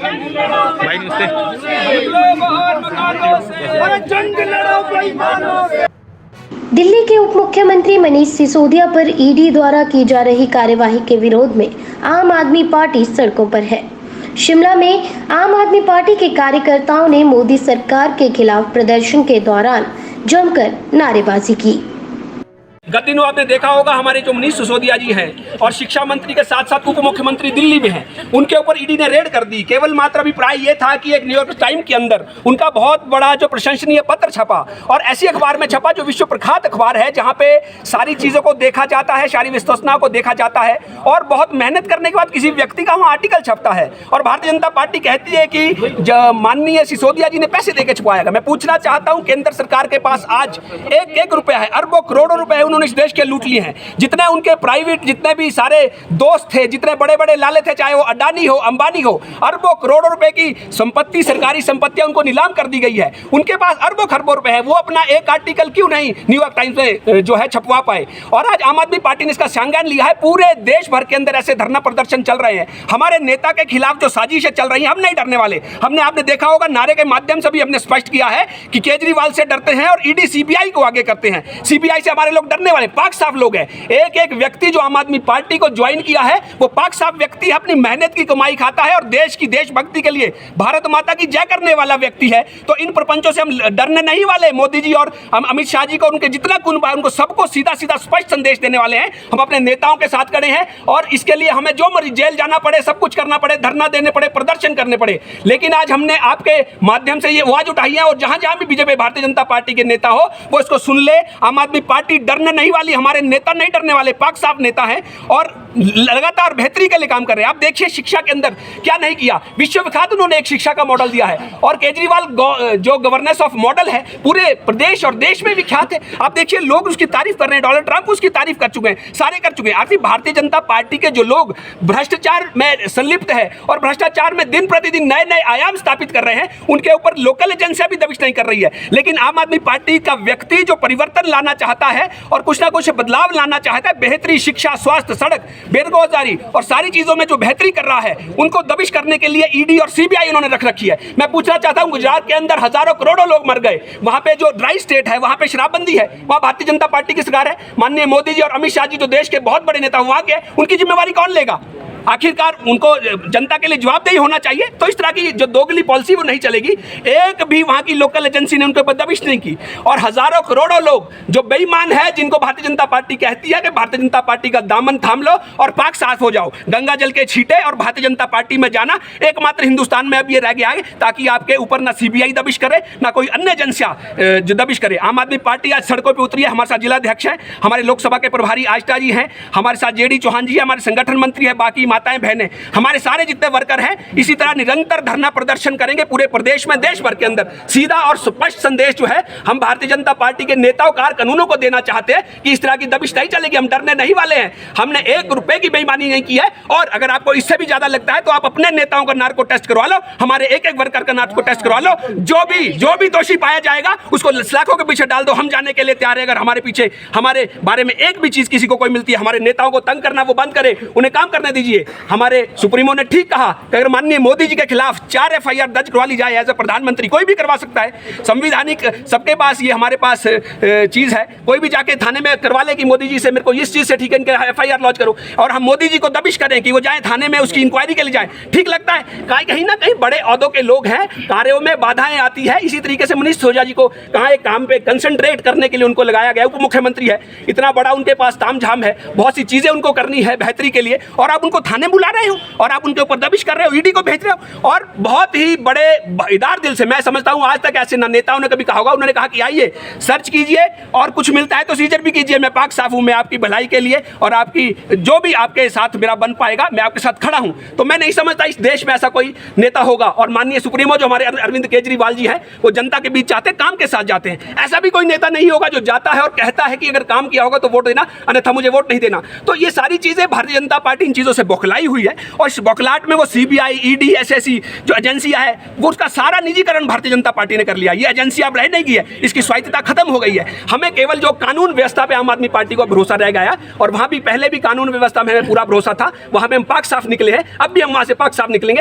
भाई नमस्ते। दिल्ली के उप मुख्यमंत्री मनीष सिसोदिया पर ईडी द्वारा की जा रही कार्यवाही के विरोध में आम आदमी पार्टी सड़कों पर है। शिमला में आम आदमी पार्टी के कार्यकर्ताओं ने मोदी सरकार के खिलाफ प्रदर्शन के दौरान जमकर नारेबाजी की। गत दिनों आपने देखा होगा हमारे जो मनीष सिसोदिया जी हैं और शिक्षा मंत्री के साथ साथ उप मुख्यमंत्री दिल्ली में हैं, उनके ऊपर ईडी ने रेड कर दी। केवल मात्र अभिप्राय ये था कि एक न्यूयॉर्क टाइम के अंदर उनका बहुत बड़ा जो प्रशंसनीय पत्र छपा और ऐसी अखबार में छपा जो विश्व प्रख्यात अखबार है, जहाँ पे सारी चीज़ों को देखा जाता है, सारी विश्वसनीयता को देखा जाता है और बहुत मेहनत करने के बाद किसी व्यक्ति का वहाँ आर्टिकल छपता है और भारतीय जनता पार्टी कहती है कि माननीय सिसोदिया जी ने पैसे देकर छपवाएगा। मैं पूछना चाहता हूँ, केंद्र सरकार के पास आज एक रुपया है, अरबों करोड़ों रुपए उन्होंने इस देश के लूट लिए हैं। जितने उनके प्राइवेट जितने भी सारे दोस्त थे, जितने बड़े बड़े लाले थे, चाहे वो अडानी हो, अंबानी हो, अरबों करोड़ों रुपए की संपत्ति, सरकारी संपत्तियां उनको नीलाम कर दी गई है। उनके पास अरबों खरबों रुपए है, वो अपना एक आर्टिकल क्यों नहीं न्यूयॉर्क टाइम्स में जो है छपवा पाए। और आज आम आदमी पार्टी ने इसका संज्ञान लिया है। पूरे देश भर के अंदर ऐसे धरना प्रदर्शन चल रहे हैं हमारे नेता के खिलाफ जो साजिशें चल रही हैं। हम नहीं डरने वाले। आपने देखा होगा नारे के माध्यम से भी हमने स्पष्ट किया है कि केजरीवाल से डरते हैं और ईडी सीबीआई को आगे करते हैं। सीबीआई से हमारे लोग डरने वाले पाक साफ लोग हैं। एक व्यक्ति जो आम आदमी पार्टी को ज्वाइन किया है वो पाक साफ व्यक्ति अपनी मेहनत की कमाई खाता है और देश की देशभक्ति के लिए भारत माता की जय करने वाला व्यक्ति है। तो इन प्रपंचों से हम डरने नहीं वाले। मोदी जी और अमित शाह जी को उनके जितना कुन है उनको सबको सीधा सीधा स्पष्ट संदेश देने वाले हैं। हम अपने नेताओं के साथ खड़े हैं और इसके लिए हमें जो मर्जी जेल जाना पड़े, सब कुछ करना पड़े, धरना देने पड़े, प्रदर्शन करने पड़े, लेकिन आज हमने आपके माध्यम से ये आवाज उठाई है और जहां जहां भी बीजेपी भारतीय जनता पार्टी के नेता हो वो इसको सुन ले। आम आदमी पार्टी डरने नहीं वाली, हमारे नेता नहीं डरने वाले, पाक साफ नेता हैं और लगातार बेहतरी के लिए काम कर रहे हैं। आप देखिए शिक्षा के अंदर क्या नहीं किया। विश्व विख्यात उन्होंने एक शिक्षा का मॉडल दिया है और केजरीवाल जो गवर्नेंस ऑफ मॉडल है पूरे प्रदेश और देश में विख्यात है। आप देखिए लोग उसकी तारीफ कर रहे हैं, डोनाल्ड ट्रंप उसकी तारीफ कर चुके हैं, सारे कर चुके हैं। आखिर भारतीय जनता पार्टी के जो लोग भ्रष्टाचार में संलिप्त है और भ्रष्टाचार में दिन प्रतिदिन नए नए आयाम स्थापित कर रहे हैं, उनके ऊपर लोकल एजेंसियां भी दबिश नहीं कर रही है। लेकिन आम आदमी पार्टी का व्यक्ति जो परिवर्तन लाना चाहता है और कुछ ना कुछ बदलाव लाना चाहता है, बेहतरी, शिक्षा, स्वास्थ्य, सड़क, बेरोजगारी और सारी चीजों में जो बेहतरी कर रहा है, उनको दबिश करने के लिए ईडी और सीबीआई उन्होंने रख रखी है। मैं पूछना चाहता हूं, गुजरात के अंदर हजारों करोड़ों लोग मर गए, वहां पे जो ड्राई स्टेट है, वहां पे शराबबंदी है, वहां भारतीय जनता पार्टी की सरकार है। माननीय मोदी जी और अमित शाह जी जो देश के बहुत बड़े नेता वहां के, उनकी जिम्मेवारी कौन लेगा? आखिरकार उनको जनता के लिए जवाबदेही होना चाहिए। तो इस तरह की जो दोगली पॉलिसी वो नहीं चलेगी। एक भी वहां की लोकल एजेंसी ने उनके ऊपर दबिश नहीं की और हजारों करोड़ों लोग जो बेईमान है, जिनको भारतीय जनता पार्टी कहती है कि भारतीय जनता पार्टी का दामन थाम लो और पाक साफ हो जाओ, गंगा जल के छींटे और भारतीय जनता पार्टी में जाना एकमात्र हिंदुस्तान में अब ये रह गया है, ताकि आपके ऊपर ना सीबीआई दबिश करे ना कोई अन्य एजेंसियां जो दबिश करे। आम आदमी पार्टी आज सड़कों पर उतरी है। हमारे साथ जिलाध्यक्ष हैं, हमारे लोकसभा के प्रभारी आष्टा जी हैं, हमारे साथ जेडी चौहान जी है, हमारे संगठन मंत्री है, बाकी माताएं बहनें, हमारे सारे जितने वर्कर हैं, इसी तरह निरंतर धरना प्रदर्शन करेंगे पूरे प्रदेश में, देश भर के अंदर। सीधा और स्पष्ट संदेश जो है हम भारतीय जनता पार्टी के नेताओं, कानूनों को देना चाहते हैं कि इस तरह की दबिश नहीं चलेगी। हम डरने नहीं वाले हैं। हमने एक रुपए की बेईमानी नहीं की है और अगर आपको इससे भी ज्यादा लगता है तो आप अपने नेताओं का नार्को टेस्ट करवा लो, हमारे एक एक वर्कर का नार्को टेस्ट करवा लो। जो भी दोषी पाया जाएगा उसको सलाखों के पीछे डाल दो। हम जाने के लिए तैयार है। अगर हमारे पीछे हमारे बारे में एक भी चीज किसी को कोई मिलती है, हमारे नेताओं को तंग करना वो बंद करे, उन्हें काम करने दीजिए। हमारे सुप्रीमो ने ठीक कहा कि अगर माननीय मोदी जी के खिलाफ 4 FIR दर्ज करवा ली जाए, एज ए प्रधानमंत्री कोई भी करवा सकता है, संविधानिक सबके पास ये हमारे पास चीज है। कोई भी जाके थाने में करवा ले कि मोदी जी से मेरे को इस चीज से ठीक है, इनके FIR लॉन्च करो और हम मोदी जी को दबिश करें कि वो जाए थाने में उसकी इंक्वायरी के लिए जाए, ठीक लगता है? कहीं ना कहीं बड़े औहदों के लोग हैं, कार्यों में बाधाएं आती है। इसी तरीके से मनीष सिसोदिया जी को कहाँ एक काम पे कंसंट्रेट करने के लिए उनको लगाया गया। उप मुख्यमंत्री है, इतना बड़ा उनके पास तामझाम है, बहुत सी चीजें उनको करनी है बेहतरी के लिए, और आप उनको थाने बुला रहे हो और आप उनके ऊपर दबिश कर रहे हो, ईडी को भेज रहे हो। और बहुत ही बड़े इदार दिल से मैं समझता हूं, आज तक ऐसे ना नेताओं ने कभी कहा होगा। उन्होंने कहा कि आइए सर्च कीजिए और कुछ मिलता है तो सीजर भी कीजिए, मैं पाक साफ हूं, मैं आपकी भलाई के लिए और आपकी जो भी आपके साथ मेरा बन पाएगा मैं आपके साथ खड़ा हूं। तो मैं नहीं समझता इस देश में ऐसा कोई नेता होगा। और माननीय सुप्रीमो जो हमारे अरविंद केजरीवाल जी हैं, वो जनता के बीच जाते हैं, काम के साथ जाते हैं। ऐसा भी कोई नेता नहीं होगा जो जाता है और कहता है कि अगर काम किया होगा तो वोट देना, अन्यथा मुझे वोट नहीं देना। तो ये सारी चीजें भारतीय जनता पार्टी इन चीजों से बौखलाई हुई है और इस बौखलाहट में वो सीबीआई, ईडी, एसएससी जो एजेंसियां है, वो उसका सारा निजीकरण भारतीय जनता पार्टी ने कर लिया। ये एजेंसी अब रह नहीं गई है, इसकी स्वायत्तता खत्म हो गई है। हमें केवल जो कानून व्यवस्था पे आम आदमी पार्टी को भरोसा रह गया, और वहां भी पहले भी कानून व्यवस्था में हमें पूरा भरोसा था, वहां पे हम पाक साफ निकले हैं, अब भी हम वहां से पाक साफ निकलेंगे।